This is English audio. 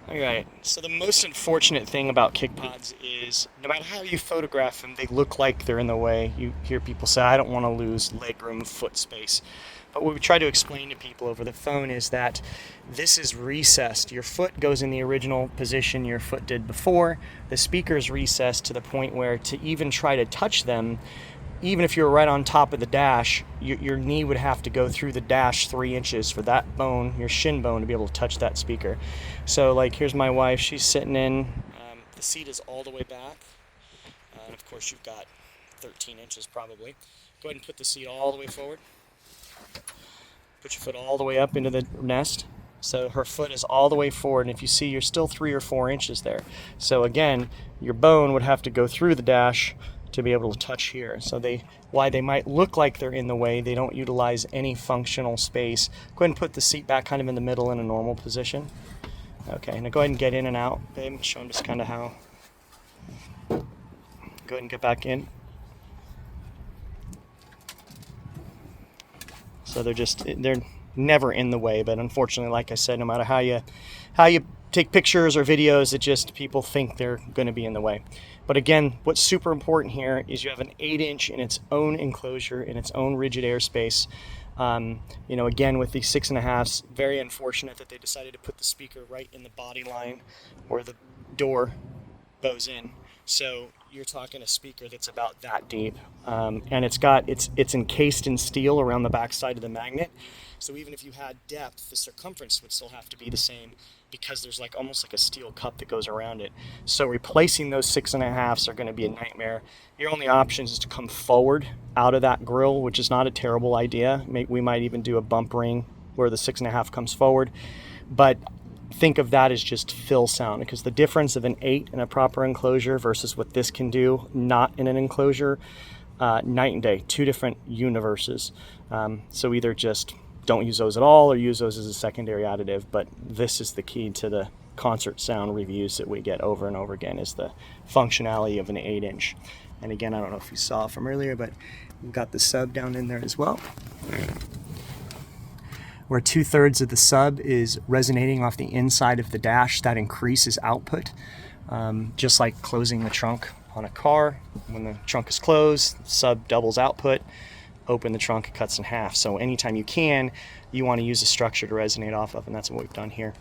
Alright, so the most unfortunate thing about kick pods is no matter how you photograph them, they look like they're in the way. You hear people say, I don't want to lose leg room, foot space. But what we try to explain to people over the phone is that this is recessed. Your foot goes in the original position your foot did before. The speaker is recessed to the point where to even try to touch them, even if you're right on top of the dash, your knee would have to go through the dash 3 inches for that bone, your shin bone, to be able to touch that speaker. So, like, here's my wife. She's sitting in. The seat is all the way back, and of course, you've got 13 inches probably. Go ahead and put the seat all the way forward. Put your foot all the way up into the nest. So her foot is all the way forward, and if you see, you're still 3 or 4 inches there. So again, your bone would have to go through the dash to be able to touch here. So why they might look like they're in the way, they don't utilize any functional space. Go ahead and put the seat back kind of in the middle in a normal position. Okay, now go ahead and get in and out, babe. Show them just kind of how. Go ahead and get back in. So they're never in the way, but unfortunately, like I said, no matter how you take pictures or videos, it just people think they're going to be in the way. But again, what's super important here is you have an 8-inch in its own enclosure, in its own rigid airspace. Again, with these 6.5s, very unfortunate that they decided to put the speaker right in the body line where the door bows in. So you're talking a speaker that's about that deep, and it's encased in steel around the backside of the magnet. So even if you had depth, the circumference would still have to be the same because there's like almost like a steel cup that goes around it. So replacing those 6.5s are going to be a nightmare. Your only option is to come forward out of that grill, which is not a terrible idea. We might even do a bump ring where the 6.5 comes forward, but think of that as just fill sound, because the difference of an 8 in a proper enclosure versus what this can do not in an enclosure, night and day, two different universes. So either just don't use those at all or use those as a secondary additive, but this is the key to the concert sound reviews that we get over and over again, is the functionality of an 8-inch. And again, I don't know if you saw from earlier, but we've got the sub down in there as well, where 2/3 of the sub is resonating off the inside of the dash. That increases output, just like closing the trunk on a car. When the trunk is closed, the sub doubles output. Open the trunk, it cuts in half. So anytime you can, you want to use a structure to resonate off of, and that's what we've done here.